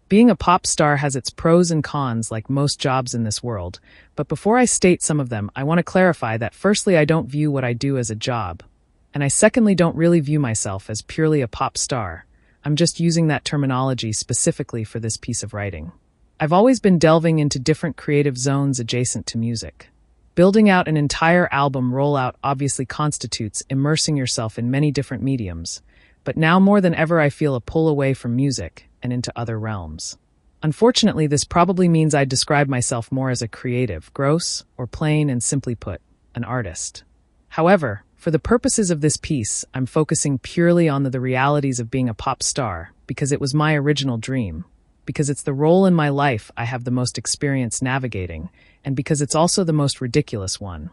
Being a pop star has its pros and cons like most jobs in this world, but before I state some of them, I want to clarify that firstly, I don't view what I do as a job, and I secondly don't really view myself as purely a pop star. I'm just using that terminology specifically for this piece of writing. I've always been delving into different creative zones adjacent to music. Building out an entire album rollout obviously constitutes immersing yourself in many different mediums, but now more than ever I feel a pull away from music and into other realms. Unfortunately, this probably means I describe myself more as a creative, gross, or plain and simply put, an artist. However, for the purposes of this piece, I'm focusing purely on the realities of being a pop star because it was my original dream, because it's the role in my life I have the most experience navigating, and because it's also the most ridiculous one.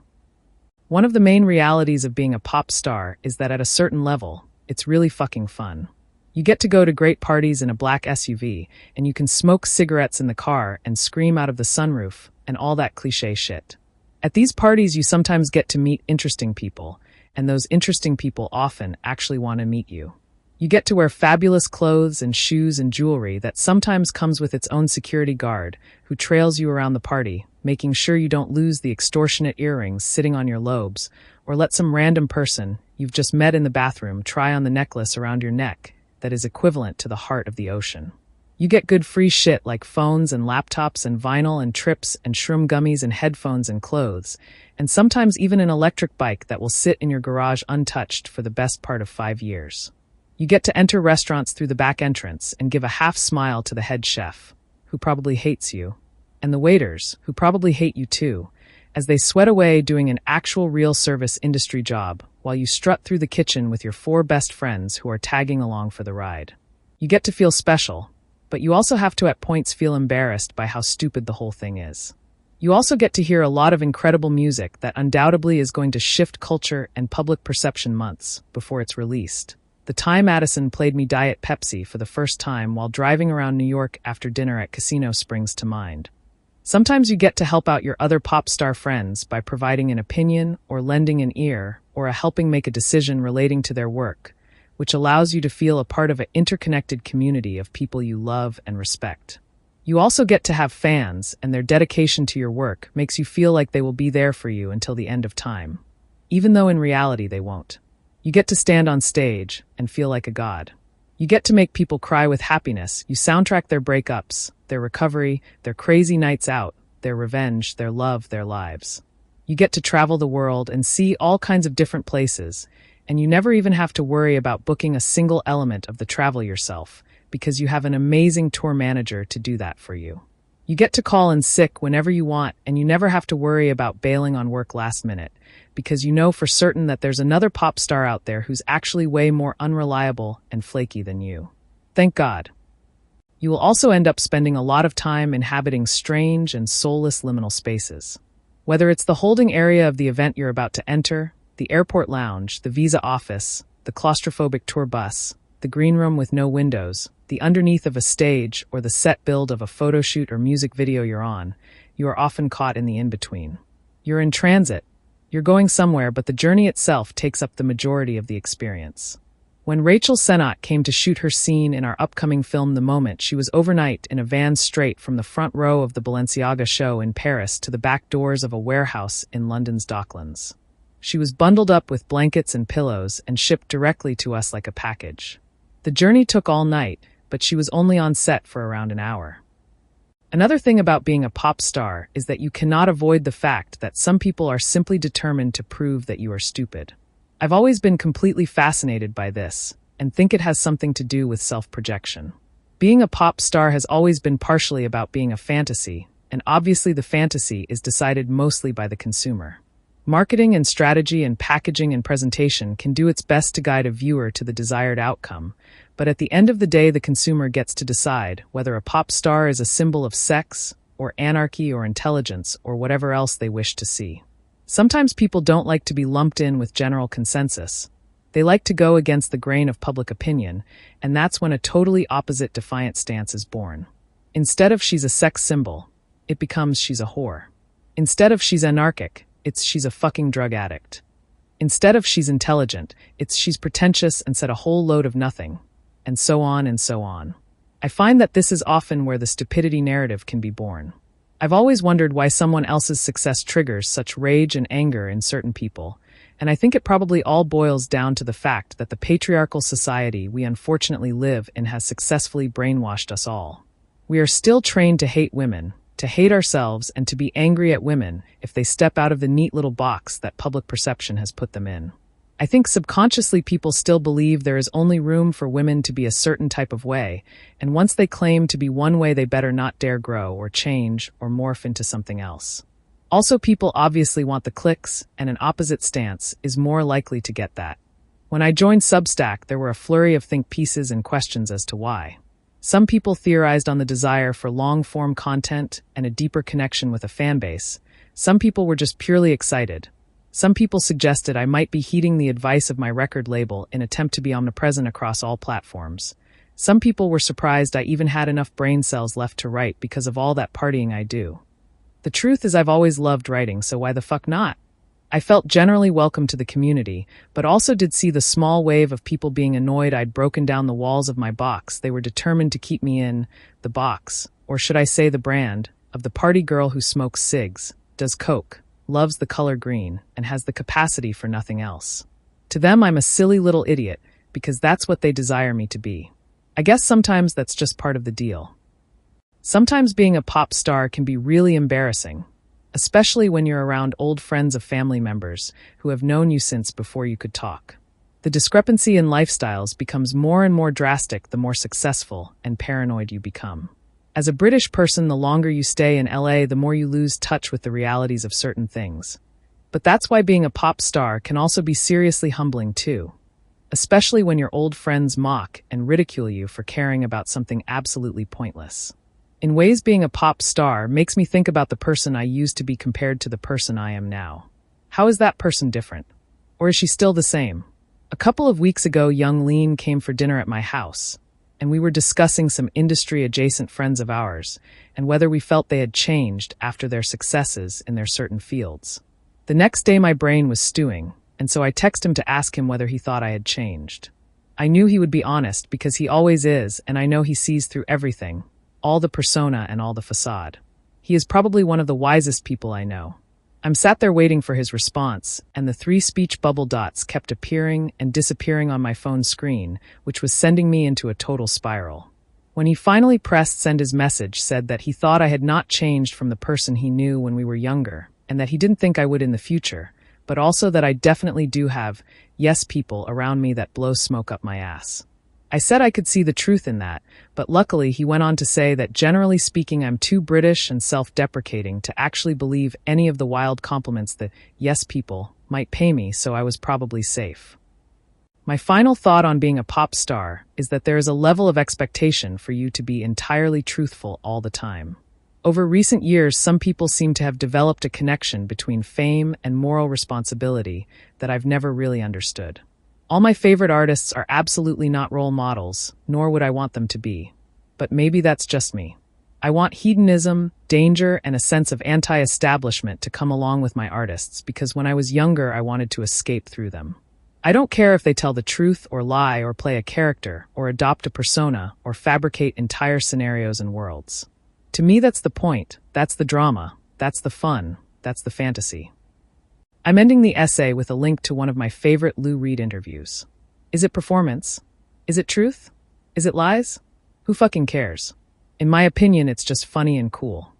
One of the main realities of being a pop star is that at a certain level, it's really fucking fun. You get to go to great parties in a black SUV, and you can smoke cigarettes in the car and scream out of the sunroof, and all that cliché shit. At these parties, you sometimes get to meet interesting people, and those interesting people often actually want to meet you. You get to wear fabulous clothes and shoes and jewelry that sometimes comes with its own security guard who trails you around the party, making sure you don't lose the extortionate earrings sitting on your lobes, or let some random person you've just met in the bathroom try on the necklace around your neck that is equivalent to the heart of the ocean. You get good free shit like phones and laptops and vinyl and trips and shroom gummies and headphones and clothes, and sometimes even an electric bike that will sit in your garage untouched for the best part of 5 years. You get to enter restaurants through the back entrance and give a half smile to the head chef, who probably hates you, and the waiters, who probably hate you too, as they sweat away doing an actual real service industry job while you strut through the kitchen with your 4 best friends who are tagging along for the ride. You get to feel special, but you also have to at points feel embarrassed by how stupid the whole thing is. You also get to hear a lot of incredible music that undoubtedly is going to shift culture and public perception months before it's released. The time Addison played me Diet Pepsi for the first time while driving around New York after dinner at Casino springs to mind. Sometimes you get to help out your other pop star friends by providing an opinion or lending an ear or a helping make a decision relating to their work, which allows you to feel a part of an interconnected community of people you love and respect. You also get to have fans, and their dedication to your work makes you feel like they will be there for you until the end of time, even though in reality they won't. You get to stand on stage and feel like a god. You get to make people cry with happiness. You soundtrack their breakups, their recovery, their crazy nights out, their revenge, their love, their lives. You get to travel the world and see all kinds of different places, and you never even have to worry about booking a single element of the travel yourself, because you have an amazing tour manager to do that for you. You get to call in sick whenever you want, and you never have to worry about bailing on work last minute, because you know for certain that there's another pop star out there who's actually way more unreliable and flaky than you. Thank God. You will also end up spending a lot of time inhabiting strange and soulless liminal spaces. Whether it's the holding area of the event you're about to enter, the airport lounge, the visa office, the claustrophobic tour bus, the green room with no windows, the underneath of a stage, or the set build of a photo shoot or music video you're on, you are often caught in the in-between. You're in transit. You're going somewhere, but the journey itself takes up the majority of the experience. When Rachel Sennott came to shoot her scene in our upcoming film The Moment, she was overnight in a van straight from the front row of the Balenciaga show in Paris to the back doors of a warehouse in London's Docklands. She was bundled up with blankets and pillows and shipped directly to us like a package. The journey took all night, but she was only on set for around an hour. Another thing about being a pop star is that you cannot avoid the fact that some people are simply determined to prove that you are stupid. I've always been completely fascinated by this, and think it has something to do with self-projection. Being a pop star has always been partially about being a fantasy, and obviously the fantasy is decided mostly by the consumer. Marketing and strategy and packaging and presentation can do its best to guide a viewer to the desired outcome, but at the end of the day the consumer gets to decide whether a pop star is a symbol of sex, or anarchy, or intelligence, or whatever else they wish to see. Sometimes people don't like to be lumped in with general consensus. They like to go against the grain of public opinion, and that's when a totally opposite defiant stance is born. Instead of she's a sex symbol, it becomes she's a whore. Instead of she's anarchic, it's she's a fucking drug addict. Instead of she's intelligent, it's she's pretentious and said a whole load of nothing. And so on and so on. I find that this is often where the stupidity narrative can be born. I've always wondered why someone else's success triggers such rage and anger in certain people, and I think it probably all boils down to the fact that the patriarchal society we unfortunately live in has successfully brainwashed us all. We are still trained to hate women, to hate ourselves, and to be angry at women if they step out of the neat little box that public perception has put them in. I think subconsciously people still believe there is only room for women to be a certain type of way, and once they claim to be one way they better not dare grow or change or morph into something else. Also, people obviously want the clicks, and an opposite stance is more likely to get that. When I joined Substack, there were a flurry of think pieces and questions as to why. Some people theorized on the desire for long-form content and a deeper connection with a fan base. Some people were just purely excited. Some people suggested I might be heeding the advice of my record label in an attempt to be omnipresent across all platforms. Some people were surprised I even had enough brain cells left to write because of all that partying I do. The truth is I've always loved writing, so why the fuck not? I felt generally welcome to the community, but also did see the small wave of people being annoyed I'd broken down the walls of my box. They were determined to keep me in the box, or should I say the brand, of the party girl who smokes cigs, does coke, loves the color green, and has the capacity for nothing else. To them, I'm a silly little idiot, because that's what they desire me to be. I guess sometimes that's just part of the deal. Sometimes being a pop star can be really embarrassing, especially when you're around old friends of family members who have known you since before you could talk. The discrepancy in lifestyles becomes more and more drastic the more successful and paranoid you become. As a British person, the longer you stay in LA, the more you lose touch with the realities of certain things. But that's why being a pop star can also be seriously humbling too, especially when your old friends mock and ridicule you for caring about something absolutely pointless. In ways, being a pop star makes me think about the person I used to be compared to the person I am now. How is that person different? Or is she still the same? A couple of weeks ago, young Lean came for dinner at my house, and we were discussing some industry-adjacent friends of ours, and whether we felt they had changed after their successes in their certain fields. The next day my brain was stewing, and so I texted him to ask him whether he thought I had changed. I knew he would be honest because he always is, and I know he sees through everything, all the persona and all the facade. He is probably one of the wisest people I know. I'm sat there waiting for his response, and the 3 speech bubble dots kept appearing and disappearing on my phone screen, which was sending me into a total spiral. When he finally pressed send, his message said that he thought I had not changed from the person he knew when we were younger, and that he didn't think I would in the future, but also that I definitely do have yes people around me that blow smoke up my ass. I said I could see the truth in that, but luckily he went on to say that generally speaking I'm too British and self-deprecating to actually believe any of the wild compliments that yes people might pay me, so I was probably safe. My final thought on being a pop star is that there is a level of expectation for you to be entirely truthful all the time. Over recent years, some people seem to have developed a connection between fame and moral responsibility that I've never really understood. All my favorite artists are absolutely not role models, nor would I want them to be. But maybe that's just me. I want hedonism, danger, and a sense of anti-establishment to come along with my artists because when I was younger I wanted to escape through them. I don't care if they tell the truth or lie or play a character or adopt a persona or fabricate entire scenarios and worlds. To me, that's the point, that's the drama, that's the fun, that's the fantasy. I'm ending the essay with a link to one of my favorite Lou Reed interviews. Is it performance? Is it truth? Is it lies? Who fucking cares? In my opinion, it's just funny and cool.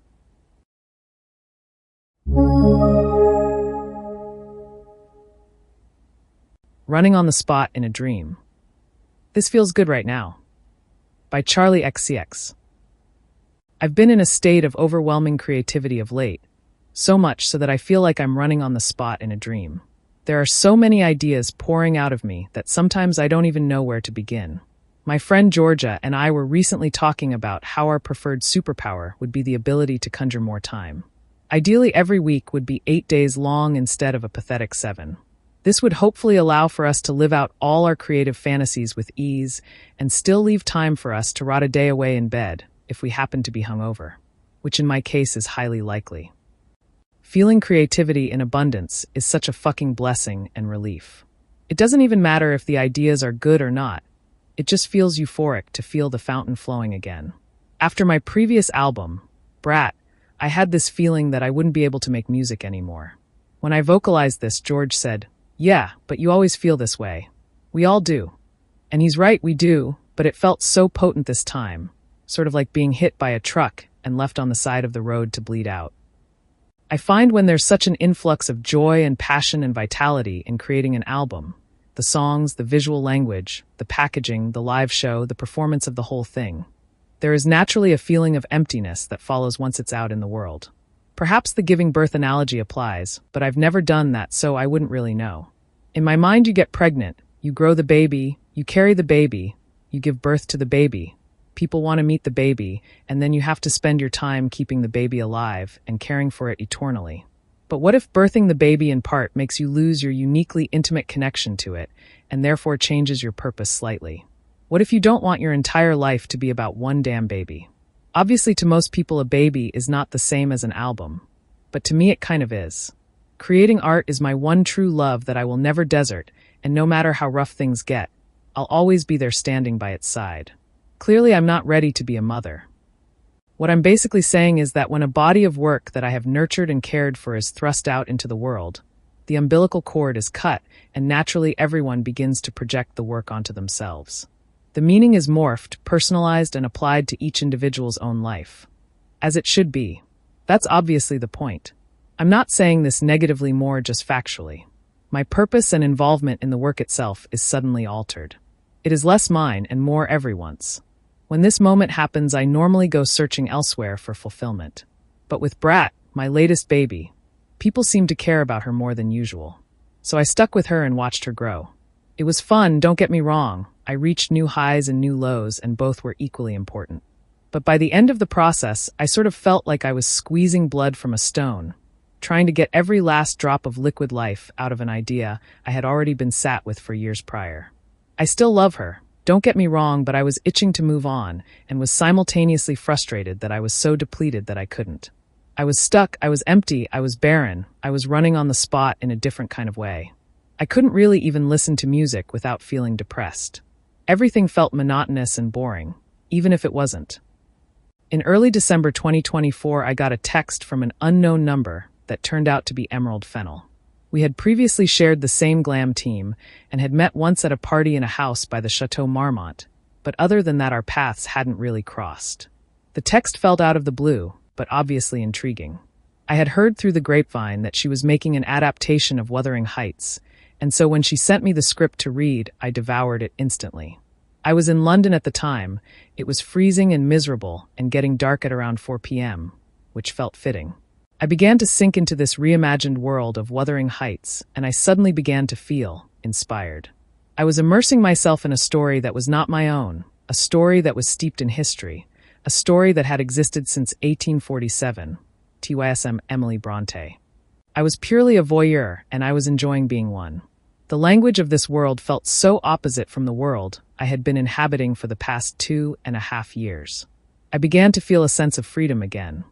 Running on the spot in a dream. This feels good right now. By Charli XCX. I've been in a state of overwhelming creativity of late, so much so that I feel like I'm running on the spot in a dream. There are so many ideas pouring out of me that sometimes I don't even know where to begin. My friend Georgia and I were recently talking about how our preferred superpower would be the ability to conjure more time. Ideally, every week would be 8 days long instead of a pathetic 7. This would hopefully allow for us to live out all our creative fantasies with ease and still leave time for us to rot a day away in bed if we happen to be hungover, which in my case is highly likely. Feeling creativity in abundance is such a fucking blessing and relief. It doesn't even matter if the ideas are good or not. It just feels euphoric to feel the fountain flowing again. After my previous album, Brat, I had this feeling that I wouldn't be able to make music anymore. When I vocalized this, George said, "Yeah, but you always feel this way. We all do." And he's right, we do, but it felt so potent this time, sort of like being hit by a truck and left on the side of the road to bleed out. I find when there's such an influx of joy and passion and vitality in creating an album, the songs, the visual language, the packaging, the live show, the performance of the whole thing, there is naturally a feeling of emptiness that follows once it's out in the world. Perhaps the giving birth analogy applies, but I've never done that, so I wouldn't really know. In my mind, you get pregnant, you grow the baby, you carry the baby, you give birth to the baby. People want to meet the baby, and then you have to spend your time keeping the baby alive and caring for it eternally. But what if birthing the baby in part makes you lose your uniquely intimate connection to it, and therefore changes your purpose slightly? What if you don't want your entire life to be about one damn baby? Obviously, to most people, a baby is not the same as an album, but to me it kind of is. Creating art is my one true love that I will never desert, and no matter how rough things get, I'll always be there standing by its side. Clearly, I'm not ready to be a mother. What I'm basically saying is that when a body of work that I have nurtured and cared for is thrust out into the world, the umbilical cord is cut, and naturally everyone begins to project the work onto themselves. The meaning is morphed, personalized, and applied to each individual's own life. As it should be. That's obviously the point. I'm not saying this negatively, more just factually. My purpose and involvement in the work itself is suddenly altered. It is less mine and more everyone's. When this moment happens, I normally go searching elsewhere for fulfillment. But with Brat, my latest baby, people seem to care about her more than usual. So I stuck with her and watched her grow. It was fun, don't get me wrong. I reached new highs and new lows, and both were equally important. But by the end of the process, I sort of felt like I was squeezing blood from a stone, trying to get every last drop of liquid life out of an idea I had already been sat with for years prior. I still love her, don't get me wrong, but I was itching to move on and was simultaneously frustrated that I was so depleted that I couldn't. I was stuck, I was empty, I was barren, I was running on the spot in a different kind of way. I couldn't really even listen to music without feeling depressed. Everything felt monotonous and boring, even if it wasn't. In early December 2024, I got a text from an unknown number that turned out to be Emerald Fennell. We had previously shared the same glam team and had met once at a party in a house by the Chateau Marmont, but other than that our paths hadn't really crossed. The text felt out of the blue, but obviously intriguing. I had heard through the grapevine that she was making an adaptation of Wuthering Heights, and so when she sent me the script to read, I devoured it instantly. I was in London at the time. It was freezing and miserable and getting dark at around 4 p.m., which felt fitting. I began to sink into this reimagined world of Wuthering Heights, and I suddenly began to feel inspired. I was immersing myself in a story that was not my own, a story that was steeped in history, a story that had existed since 1847, TYSM Emily Bronte. I was purely a voyeur, and I was enjoying being one. The language of this world felt so opposite from the world I had been inhabiting for the past 2.5 years. I began to feel a sense of freedom again.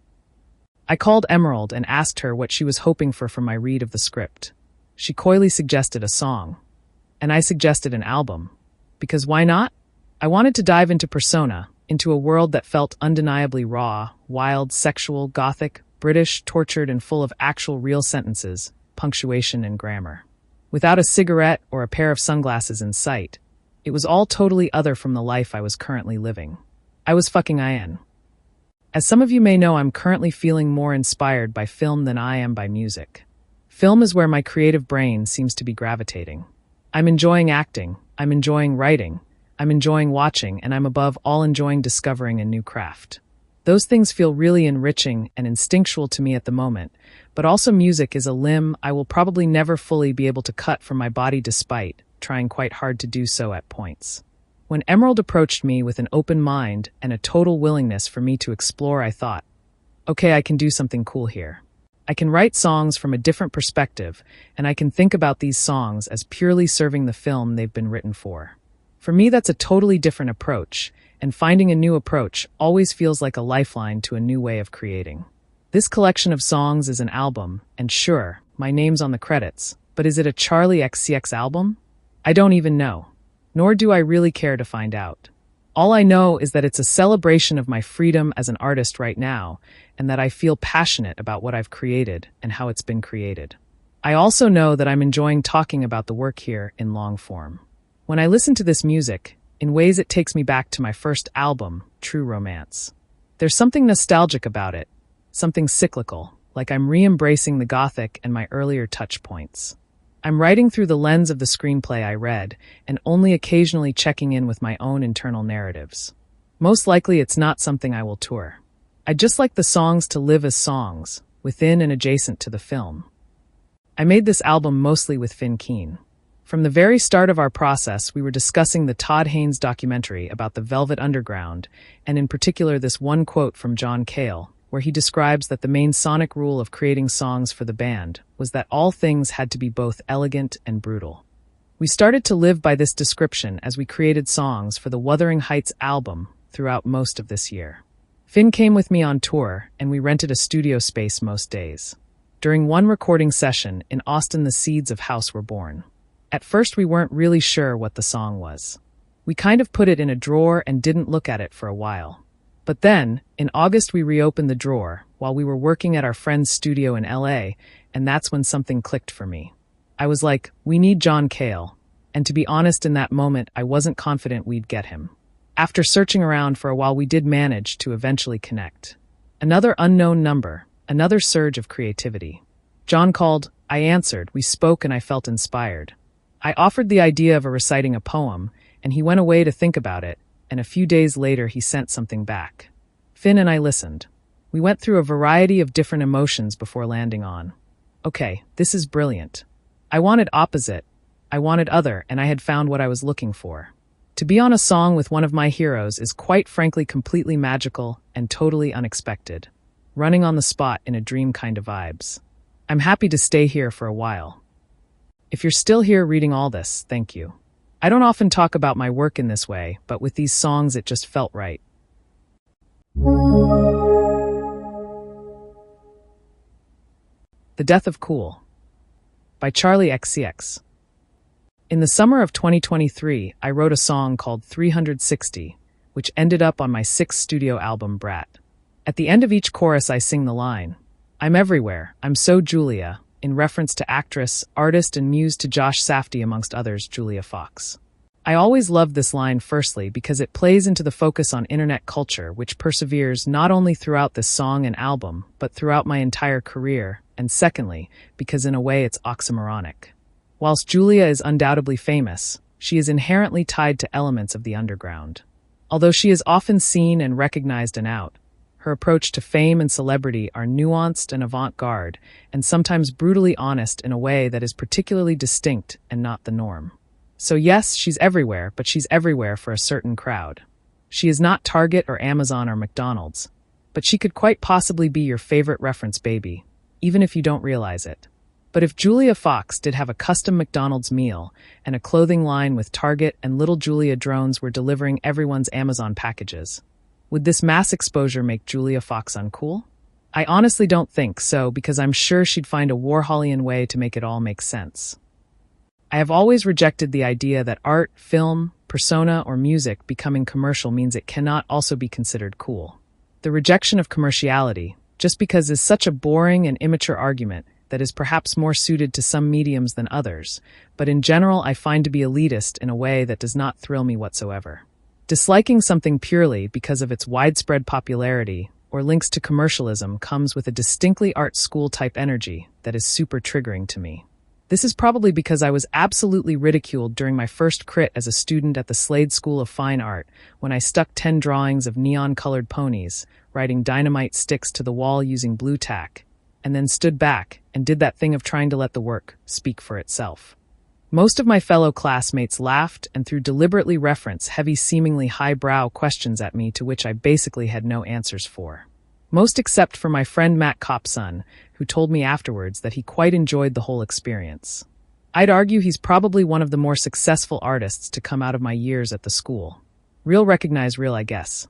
I called Emerald and asked her what she was hoping for from my read of the script. She coyly suggested a song. And I suggested an album. Because why not? I wanted to dive into persona, into a world that felt undeniably raw, wild, sexual, gothic, British, tortured, and full of actual real sentences, punctuation, and grammar. Without a cigarette or a pair of sunglasses in sight, it was all totally other from the life I was currently living. I was fucking IN. As some of you may know, I'm currently feeling more inspired by film than I am by music. Film is where my creative brain seems to be gravitating. I'm enjoying acting, I'm enjoying writing, I'm enjoying watching, and I'm above all enjoying discovering a new craft. Those things feel really enriching and instinctual to me at the moment, but also music is a limb I will probably never fully be able to cut from my body despite trying quite hard to do so at points. When Emerald approached me with an open mind and a total willingness for me to explore, I thought, okay, I can do something cool here. I can write songs from a different perspective, and I can think about these songs as purely serving the film they've been written for. For me, that's a totally different approach, and finding a new approach always feels like a lifeline to a new way of creating. This collection of songs is an album, and sure, my name's on the credits, but is it a Charli XCX album? I don't even know. nor do I really care to find out. All I know is that it's a celebration of my freedom as an artist right now, and that I feel passionate about what I've created and how it's been created. I also know that I'm enjoying talking about the work here in long form. When I listen to this music, in ways it takes me back to my first album, True Romance. There's something nostalgic about it, something cyclical, like I'm re-embracing the Gothic and my earlier touch points. I'm writing through the lens of the screenplay I read, and only occasionally checking in with my own internal narratives. Most likely it's not something I will tour. I'd just like the songs to live as songs, within and adjacent to the film. I made this album mostly with Finn Keen. From the very start of our process, we were discussing the Todd Haynes documentary about the Velvet Underground, and in particular this one quote from John Cale, where he describes that the main sonic rule of creating songs for the band was that all things had to be both elegant and brutal. We started to live by this description as we created songs for the Wuthering Heights album throughout most of this year. Finn came with me on tour, and we rented a studio space most days. During one recording session in Austin, the seeds of House were born. At first, we weren't really sure what the song was. We kind of put it in a drawer and didn't look at it for a while. But then, in August, we reopened the drawer while we were working at our friend's studio in LA, and that's when something clicked for me. I was like, we need John Cale. And to be honest, in that moment, I wasn't confident we'd get him. After searching around for a while, we did manage to eventually connect. Another unknown number, another surge of creativity. John called, I answered, we spoke, and I felt inspired. I offered the idea of reciting a poem, and he went away to think about it, and a few days later he sent something back. Finn and I listened. We went through a variety of different emotions before landing on, okay, this is brilliant. I wanted opposite, I wanted other, and I had found what I was looking for. To be on a song with one of my heroes is quite frankly completely magical and totally unexpected. Running on the spot in a dream kind of vibes. I'm happy to stay here for a while. If you're still here reading all this, thank you. I don't often talk about my work in this way, but with these songs it just felt right. The Death of Cool by Charli XCX. In the summer of 2023, I wrote a song called 360, which ended up on my 6th studio album, Brat. At the end of each chorus I sing the line, I'm everywhere, I'm so Julia, in reference to actress, artist, and muse to Josh Safdie, amongst others, Julia Fox. I always loved this line firstly because it plays into the focus on internet culture, which perseveres not only throughout this song and album, but throughout my entire career, and secondly, because in a way it's oxymoronic. Whilst Julia is undoubtedly famous, she is inherently tied to elements of the underground. Although she is often seen and recognized and out, her approach to fame and celebrity are nuanced and avant-garde, and sometimes brutally honest in a way that is particularly distinct and not the norm. So yes, she's everywhere, but she's everywhere for a certain crowd. She is not Target or Amazon or McDonald's, but she could quite possibly be your favorite reference baby, even if you don't realize it. But if Julia Fox did have a custom McDonald's meal and a clothing line with Target and little Julia drones were delivering everyone's Amazon packages, would this mass exposure make Julia Fox uncool? I honestly don't think so, because I'm sure she'd find a Warholian way to make it all make sense. I have always rejected the idea that art, film, persona, or music becoming commercial means it cannot also be considered cool. The rejection of commerciality, just because, is such a boring and immature argument that is perhaps more suited to some mediums than others, but in general I find to be elitist in a way that does not thrill me whatsoever. Disliking something purely because of its widespread popularity or links to commercialism comes with a distinctly art school type energy that is super triggering to me. This is probably because I was absolutely ridiculed during my first crit as a student at the Slade School of Fine Art when I stuck 10 drawings of neon-colored ponies, writing dynamite sticks to the wall using blue tack, and then stood back and did that thing of trying to let the work speak for itself. Most of my fellow classmates laughed and threw deliberately reference heavy, seemingly highbrow questions at me to which I basically had no answers for. Most except for my friend Matt Copson, who told me afterwards that he quite enjoyed the whole experience. I'd argue he's probably one of the more successful artists to come out of my years at the school. Real recognize real, I guess.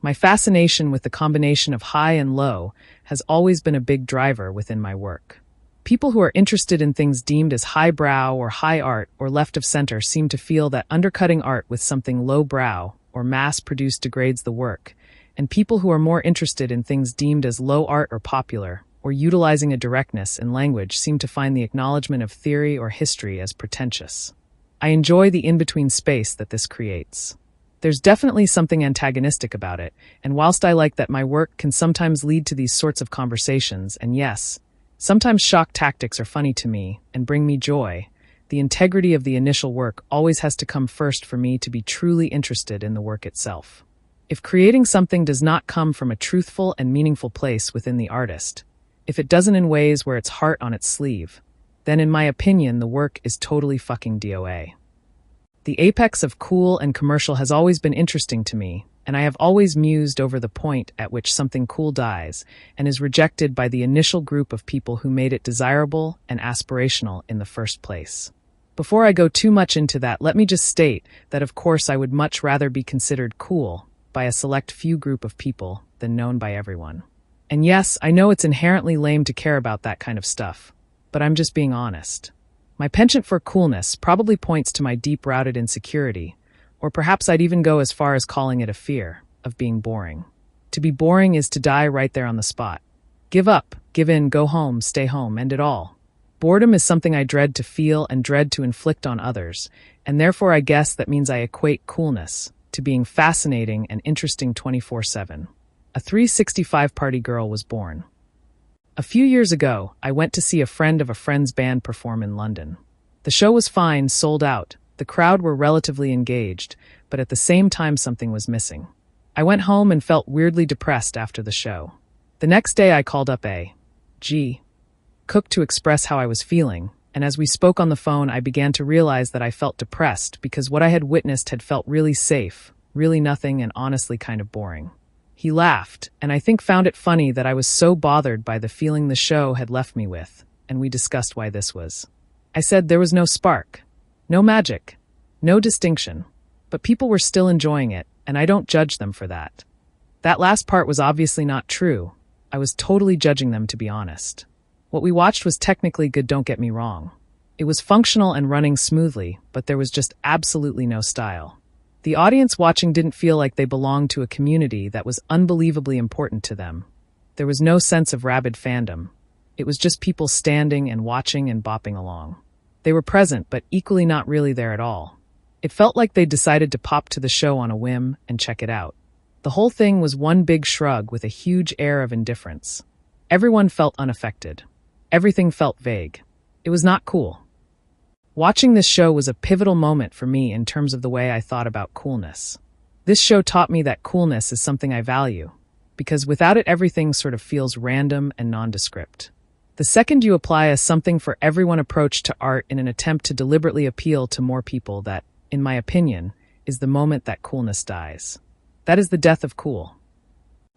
My fascination with the combination of high and low has always been a big driver within my work. People who are interested in things deemed as highbrow or high art or left of center seem to feel that undercutting art with something lowbrow or mass-produced degrades the work, and people who are more interested in things deemed as low art or popular, or utilizing a directness in language seem to find the acknowledgement of theory or history as pretentious. I enjoy the in-between space that this creates. There's definitely something antagonistic about it, and whilst I like that my work can sometimes lead to these sorts of conversations, and yes, sometimes shock tactics are funny to me and bring me joy, the integrity of the initial work always has to come first for me to be truly interested in the work itself. If creating something does not come from a truthful and meaningful place within the artist, if it doesn't in ways where it's heart on its sleeve, then in my opinion the work is totally fucking DOA. The apex of cool and commercial has always been interesting to me, and I have always mused over the point at which something cool dies and is rejected by the initial group of people who made it desirable and aspirational in the first place. Before I go too much into that, let me just state that of course I would much rather be considered cool by a select few group of people than known by everyone. And yes, I know it's inherently lame to care about that kind of stuff, but I'm just being honest. My penchant for coolness probably points to my deep-rooted insecurity, or perhaps I'd even go as far as calling it a fear of being boring. To be boring is to die right there on the spot. Give up, give in, go home, stay home, end it all. Boredom is something I dread to feel and dread to inflict on others, and therefore I guess that means I equate coolness to being fascinating and interesting 24/7. A 365 party girl was born. A few years ago, I went to see a friend of a friend's band perform in London. The show was fine, sold out. The crowd were relatively engaged, but at the same time something was missing. I went home and felt weirdly depressed after the show. The next day I called up a cook to express how I was feeling, and as we spoke on the phone I began to realize that I felt depressed because what I had witnessed had felt really safe, really nothing, and honestly kind of boring. He laughed, and I think found it funny that I was so bothered by the feeling the show had left me with, and we discussed why this was. I said there was no spark, no magic, no distinction, but people were still enjoying it, and I don't judge them for that. That last part was obviously not true. I was totally judging them, to be honest. What we watched was technically good, don't get me wrong. It was functional and running smoothly, but there was just absolutely no style. The audience watching didn't feel like they belonged to a community that was unbelievably important to them. There was no sense of rabid fandom. It was just people standing and watching and bopping along. They were present, but equally not really there at all. It felt like they decided to pop to the show on a whim and check it out. The whole thing was one big shrug with a huge air of indifference. Everyone felt unaffected. Everything felt vague. It was not cool. Watching this show was a pivotal moment for me in terms of the way I thought about coolness. This show taught me that coolness is something I value, because without it everything sort of feels random and nondescript. The second you apply a something for everyone approach to art in an attempt to deliberately appeal to more people, that, in my opinion, is the moment that coolness dies. That is the death of cool.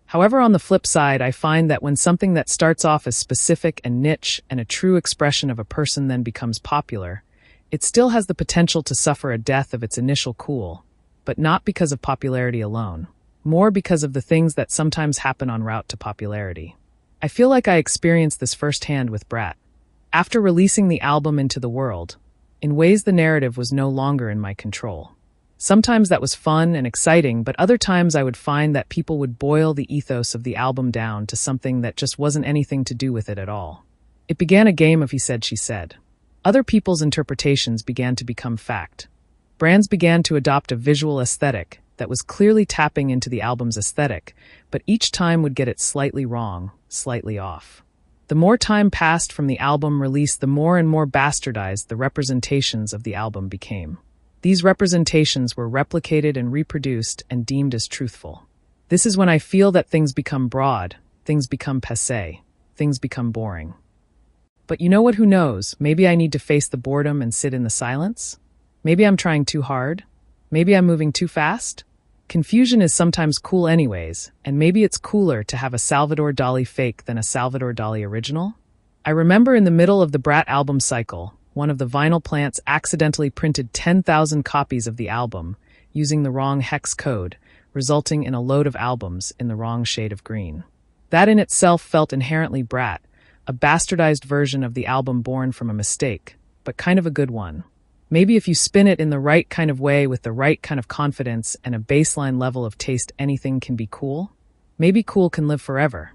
However, on the flip side, I find that when something that starts off as specific and niche and a true expression of a person then becomes popular, it still has the potential to suffer a death of its initial cool, but not because of popularity alone, more because of the things that sometimes happen en route to popularity. I feel like I experienced this firsthand with Brat. After releasing the album into the world, in ways the narrative was no longer in my control. Sometimes that was fun and exciting, but other times I would find that people would boil the ethos of the album down to something that just wasn't anything to do with it at all. It began a game of he said, she said. Other people's interpretations began to become fact. Brands began to adopt a visual aesthetic that was clearly tapping into the album's aesthetic, but each time would get it slightly wrong, slightly off. The more time passed from the album release, the more and more bastardized the representations of the album became. These representations were replicated and reproduced and deemed as truthful. This is when I feel that things become broad, things become passé, things become boring. But you know what, who knows? Maybe I need to face the boredom and sit in the silence? Maybe I'm trying too hard? Maybe I'm moving too fast? Confusion is sometimes cool anyways, and maybe it's cooler to have a Salvador Dali fake than a Salvador Dali original? I remember in the middle of the Brat album cycle, one of the vinyl plants accidentally printed 10,000 copies of the album using the wrong hex code, resulting in a load of albums in the wrong shade of green. That in itself felt inherently Brat, a bastardized version of the album born from a mistake, but kind of a good one. Maybe if you spin it in the right kind of way with the right kind of confidence and a baseline level of taste, anything can be cool. Maybe cool can live forever.